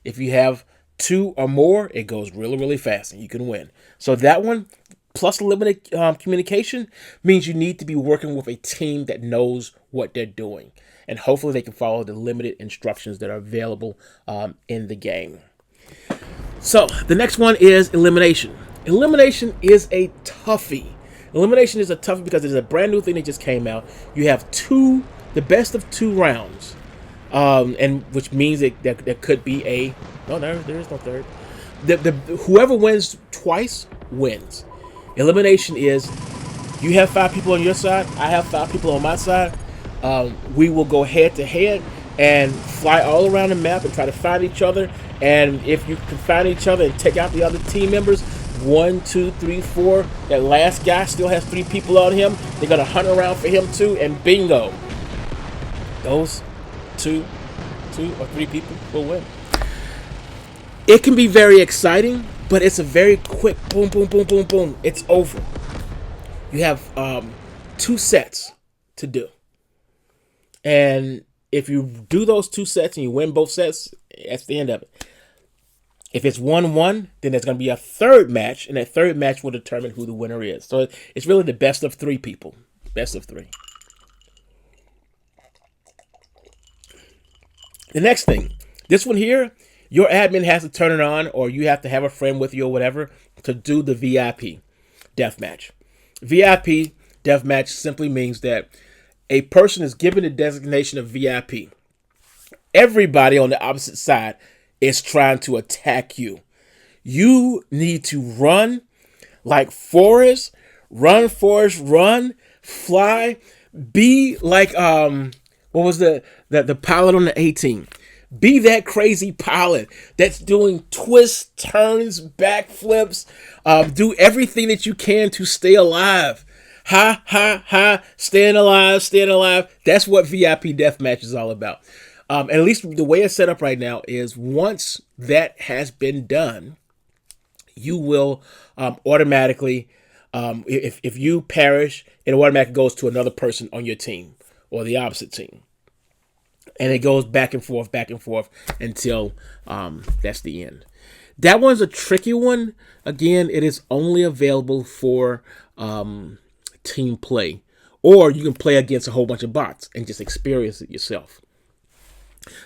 If you have 2 or more, it goes really, really fast and you can win. So that one, plus limited communication, means you need to be working with a team that knows what they're doing. And hopefully they can follow the limited instructions that are available in the game. So the next one is elimination. Elimination is a toughie. Elimination is a toughie because it's a brand new thing that just came out. You have the best of 2 rounds. And which means that there could be there is no third. Whoever wins twice wins. Elimination is you have 5 people on your side, I have 5 people on my side. We will go head to head and fly all around the map and try to find each other. And if you can find each other and take out the other team members, 1, 2, 3, 4, that last guy still has 3 people on him. They're gonna hunt around for him too, and bingo, those 2 or 3 people will win. It can be very exciting, but it's a very quick boom, boom, boom, boom, boom. It's over. You have 2 sets to do. And if you do those 2 sets and you win both sets, that's the end of it. If it's 1-1, then there's going to be a third match, and that third match will determine who the winner is. So it's really the best of 3 people. Best of 3. The next thing, this one here, Your admin has to turn it on, or you have to have a friend with you or whatever to do the VIP deathmatch. VIP deathmatch simply means that a person is given the designation of VIP. Everybody on the opposite side is trying to attack you. You need to run like Forrest, run, fly, be like what was the pilot on the A-Team? Be that crazy pilot that's doing twists, turns, backflips. Do everything that you can to stay alive. Ha, staying alive. That's what VIP Deathmatch is all about. At least the way it's set up right now is once that has been done, you will automatically, if you perish, it automatically goes to another person on your team or the opposite team. And it goes back and forth until that's the end. That one's a tricky one. Again, it is only available for team play. Or you can play against a whole bunch of bots and just experience it yourself.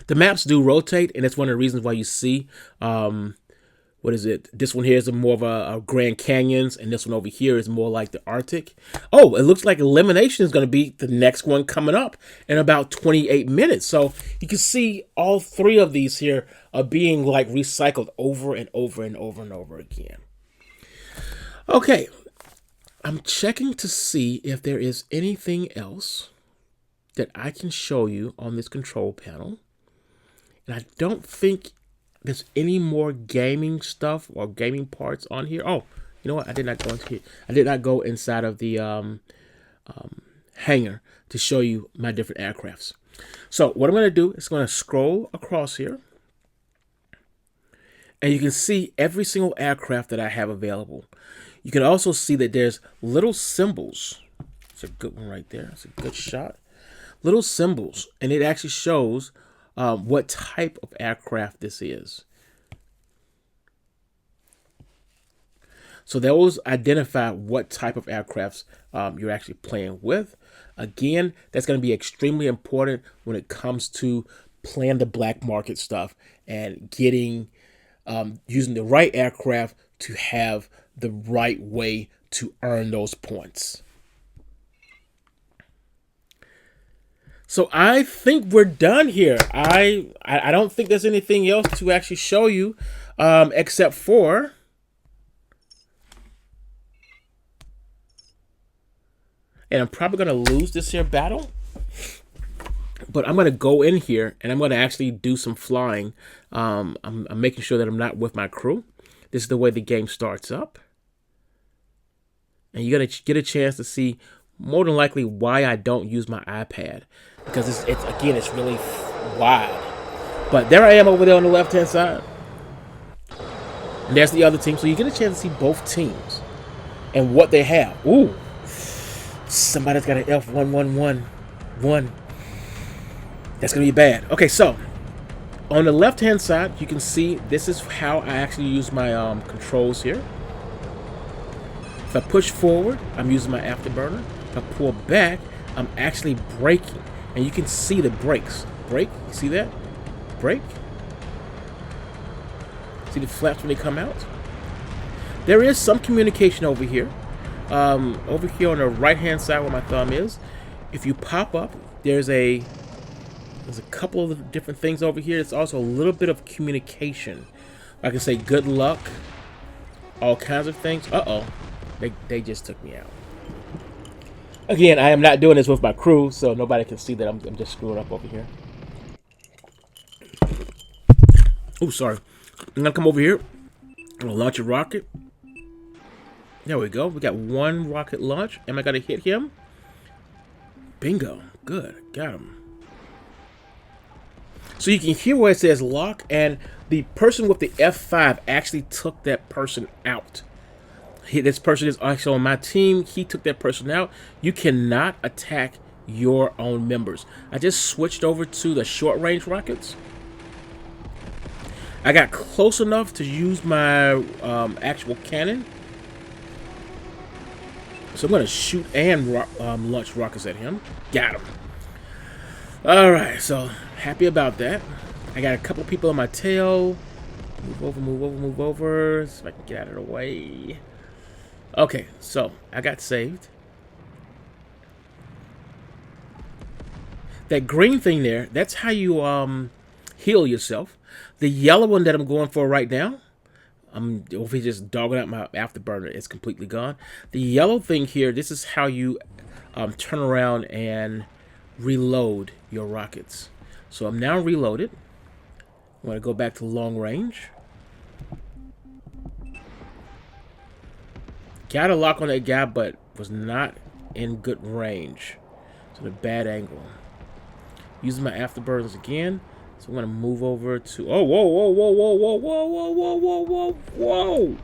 The maps do rotate, and that's one of the reasons why you see, what is it? This one here is more of a Grand Canyons, and this one over here is more like the Arctic. Oh, it looks like Elimination is going to be the next one coming up in about 28 minutes. So you can see all three of these here are being like recycled over and over again. Okay, I'm checking to see if there is anything else that I can show you on this control panel. And I don't think there's any more gaming stuff or gaming parts on here. Oh, you know what? I did not go into here. I did not go inside of the hangar to show you my different aircrafts. So what I'm going to do is going to scroll across here. And you can see every single aircraft that I have available. You can also see that there's little symbols. It's a good one right there. It's a good shot. Little symbols. And it actually shows what type of aircraft this is. So that will identify what type of aircrafts you're actually playing with. Again, that's going to be extremely important when it comes to playing the black market stuff and getting using the right aircraft to have the right way to earn those points. So I think we're done here. I don't think there's anything else to actually show you except for and I'm probably going to lose this here battle, but I'm going to go in here and I'm going to actually do some flying. I'm making sure that I'm not with my crew. This is the way the game starts up. And you're going to get a chance to see more than likely why I don't use my iPad. Because it's really wide. But there I am over there on the left-hand side. And there's the other team. So you get a chance to see both teams and what they have. Ooh. Somebody's got an F1111. That's going to be bad. Okay, so on the left-hand side, you can see this is how I actually use my controls here. If I push forward, I'm using my afterburner. If I pull back, I'm actually braking. And you can see the brakes. Brake, you see that? Brake. See the flaps when they come out? There is some communication over here. Over here on the right-hand side where my thumb is. If you pop up, there's a couple of different things over here. It's also a little bit of communication. I can say good luck. All kinds of things. Uh-oh. They just took me out. Again, I am not doing this with my crew, so nobody can see that I'm just screwing up over here. Oh, sorry. I'm going to come over here. I'm going to launch a rocket. There we go. We got one rocket launch. Am I going to hit him? Bingo. Good. Got him. So you can hear where it says lock, and the person with the F5 actually took that person out. This person is actually on my team. He took that person out. You cannot attack your own members. I just switched over to the short range rockets. I got close enough to use my actual cannon. So I'm going to shoot and launch rockets at him. Got him. Alright, so happy about that. I got a couple people on my tail. Move over, move over, move over. So I can get out of the way. Okay, so I got saved. That green thing there, that's how you heal yourself. The yellow one that I'm going for right now, I'm over here just dogging out my afterburner. It's completely gone. The yellow thing here, this is how you turn around and reload your rockets. So I'm now reloaded. I'm going to go back to long range. Got a lock on that guy, but was not in good range. So the bad angle. Using my afterburners again. So I'm going to move over to... Oh, whoa, whoa, whoa, whoa, whoa, whoa, whoa, whoa, whoa, whoa, whoa.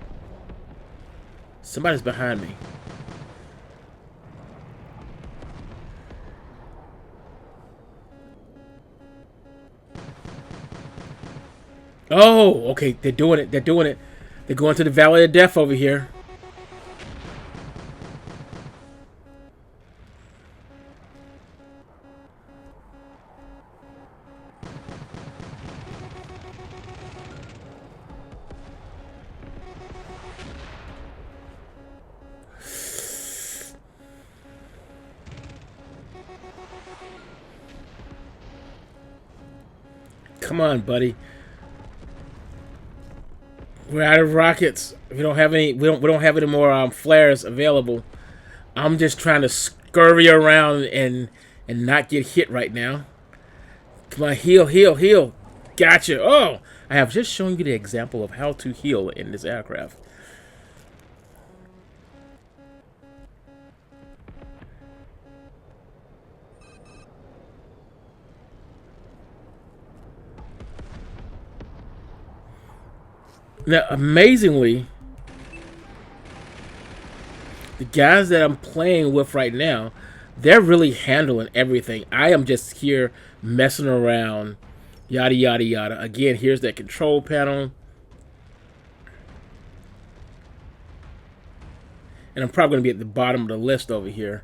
Somebody's behind me. Oh, okay. They're doing it. They're doing it. They're going to the Valley of Death over here. Come on, buddy. We're out of rockets. We don't have any. We don't have any more flares available. I'm just trying to scurry around and not get hit right now. Come on, heal, heal, heal. Gotcha. Oh, I have just shown you the example of how to heal in this aircraft. Now, amazingly, the guys that I'm playing with right now, they're really handling everything. I am just here messing around, yada, yada, yada. Again, here's that control panel. And I'm probably going to be at the bottom of the list over here.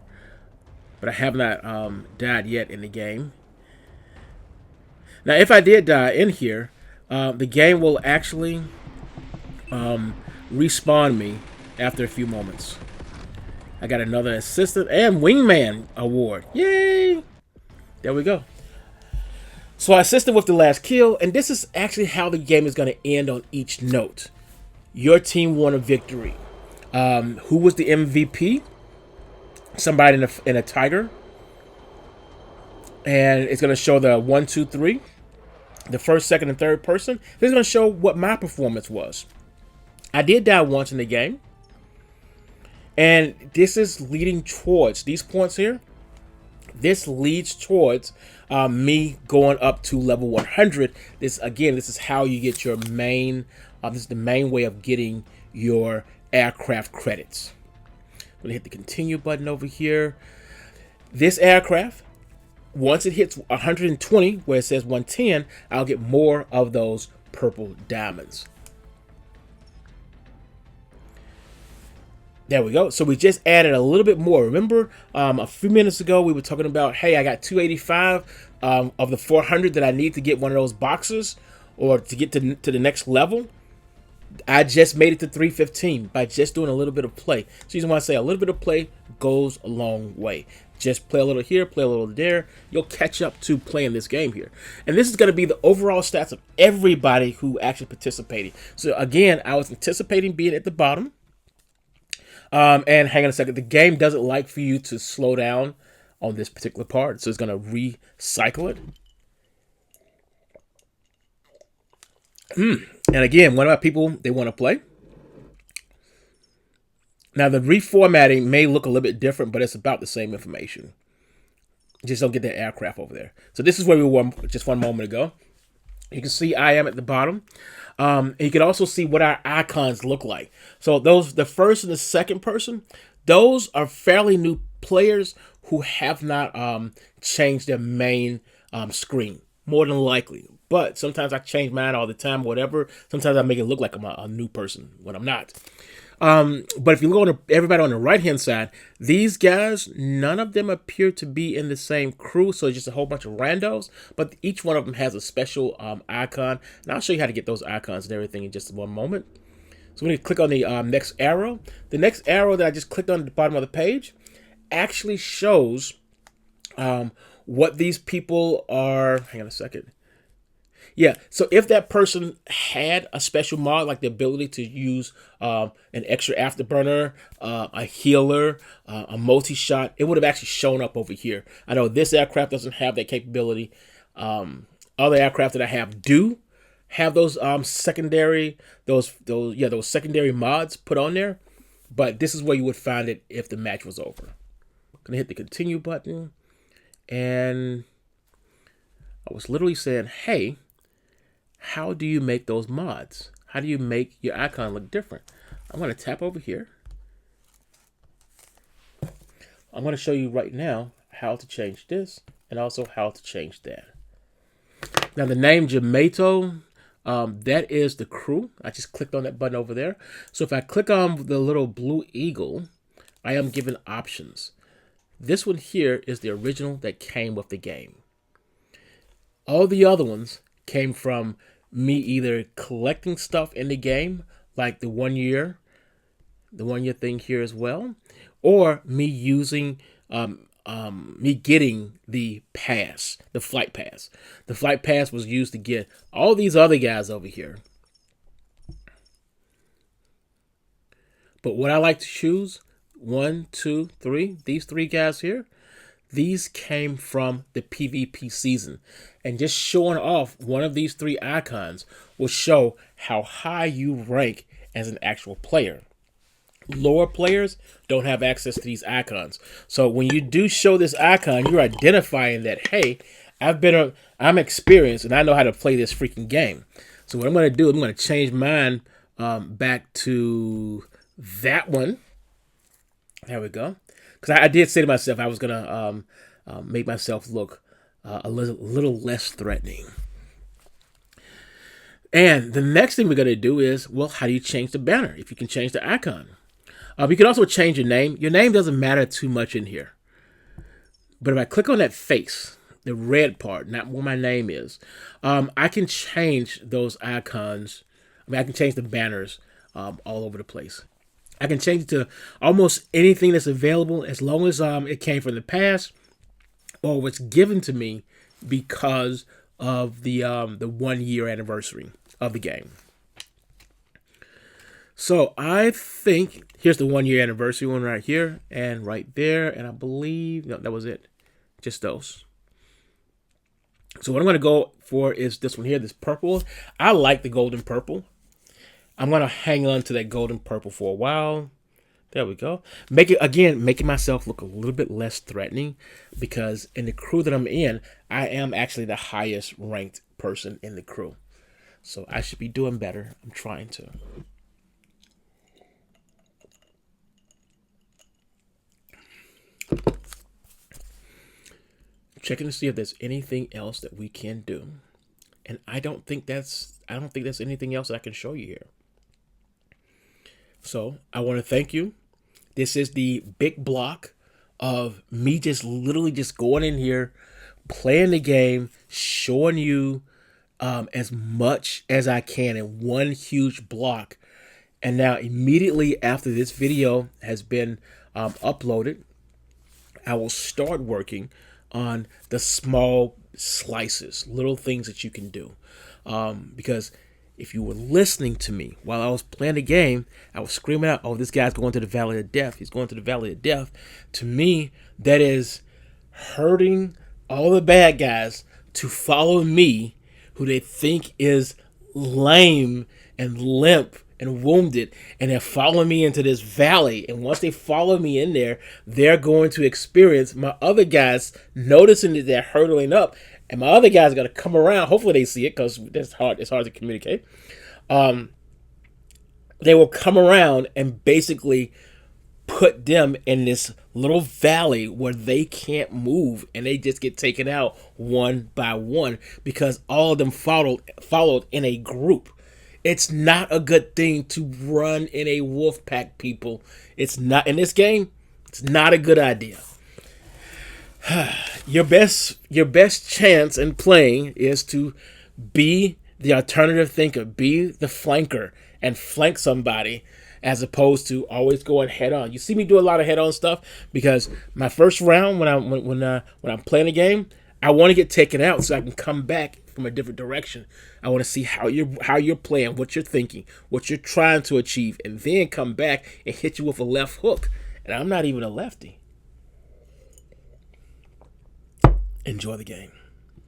But I have not died yet in the game. Now, if I did die in here, the game will actually respawn me after a few moments. I got another assistant and wingman award. Yay! There we go. So I assisted with the last kill, and this is actually how the game is going to end on each note. Your team won a victory. Who was the MVP? Somebody in a tiger. And it's going to show the 1, 2, 3. The first, second, and third person. This is going to show what my performance was. I did die once in the game. And this is leading towards, these points here, this leads towards me going up to level 100. This is how you get your main, this is the main way of getting your aircraft credits. I'm going to hit the continue button over here. This aircraft, once it hits 120, where it says 110, I'll get more of those purple diamonds. There we go. So we just added a little bit more. Remember, a few minutes ago, we were talking about, hey, I got 285 of the 400 that I need to get one of those boxes or to get to the next level. I just made it to 315 by just doing a little bit of play. So you want to say a little bit of play goes a long way. Just play a little here, play a little there. You'll catch up to playing this game here. And this is going to be the overall stats of everybody who actually participated. So again, I was anticipating being at the bottom. And hang on a second, the game doesn't like for you to slow down on this particular part, so it's going to recycle it. And again, one of my people, they want to play. Now, the reformatting may look a little bit different, but it's about the same information. Just don't get that aircraft over there. So this is where we were just one moment ago. You can see I am at the bottom. And you can also see what our icons look like. So those, the first and the second person, those are fairly new players who have not changed their main screen, more than likely. But sometimes I change mine all the time, whatever. Sometimes I make it look like I'm a new person when I'm not. But if you look on everybody on the right hand side, these guys, none of them appear to be in the same crew, so it's just a whole bunch of randos. But each one of them has a special icon, and I'll show you how to get those icons and everything in just one moment. So we're going to click on the next arrow. The next arrow that I just clicked on at the bottom of the page actually shows what these people are. Hang on a second. Yeah, so if that person had a special mod, like the ability to use an extra afterburner, a healer, a multi-shot, it would have actually shown up over here. I know this aircraft doesn't have that capability. Other aircraft that I have do have those secondary mods put on there. But this is where you would find it if the match was over. I'm gonna hit the continue button, and I was literally saying, hey, how do you make those mods? How do you make your icon look different? I'm going to tap over here. I'm going to show you right now how to change this and also how to change that. Now the name Jamato, that is the crew. I just clicked on that button over there. So if I click on the little blue eagle, I am given options. This one here is the original that came with the game. All the other ones came from me either collecting stuff in the game, like the 1 year thing here as well, or me using me getting the pass, the flight pass. The flight pass was used to get all these other guys over here. But what I like to choose, 1, 2, 3, these 3 guys here, these came from the PvP season. And just showing off one of these 3 icons will show how high you rank as an actual player. Lower players don't have access to these icons. So when you do show this icon, you're identifying that, hey, I'm experienced and I know how to play this freaking game. So what I'm going to do, I'm going to change mine back to that one. There we go. Because I did say to myself I was going to make myself look a little less threatening. And the next thing we're going to do is, well, how do you change the banner? If you can change the icon. You can also change your name. Your name doesn't matter too much in here. But if I click on that face, the red part, not where my name is, I can change those icons. I mean, I can change the banners all over the place. I can change it to almost anything that's available as long as it came from the past or was given to me because of the 1 year anniversary of the game. So I think here's the 1 year anniversary one right here and right there, and I believe no, that was it, just those. So what I'm going to go for is this one here, this purple. I like the golden purple. I'm going to hang on to that golden purple for a while. There we go. Making myself look a little bit less threatening because in the crew that I'm in, I am actually the highest ranked person in the crew. So I should be doing better. I'm trying to. Checking to see if there's anything else that we can do. And I don't think there's anything else that I can show you here. So I want to thank you. This is the big block of me just literally just going in here, playing the game, showing you as much as I can in one huge block. And now immediately after this video has been uploaded, I will start working on the small slices, little things that you can do. Because if you were listening to me while I was playing the game, I was screaming out, oh, this guy's going to the Valley of Death. He's going to the Valley of Death. To me, that is hurting all the bad guys to follow me, who they think is lame and limp and wounded, and they're following me into this valley. And once they follow me in there, they're going to experience my other guys noticing that they're hurtling up. And my other guys are going to come around. Hopefully they see it because it's hard to communicate. They will come around and basically put them in this little valley where they can't move. And they just get taken out one by one because all of them followed in a group. It's not a good thing to run in a wolf pack, people. It's not in this game. It's not a good idea. Your best chance in playing is to be the alternative thinker, be the flanker, and flank somebody as opposed to always going head on. You see me do a lot of head on stuff because my first round when I'm playing a game, I want to get taken out so I can come back from a different direction. I want to see how you're playing, what you're thinking, what you're trying to achieve, and then come back and hit you with a left hook. And I'm not even a lefty. Enjoy the game.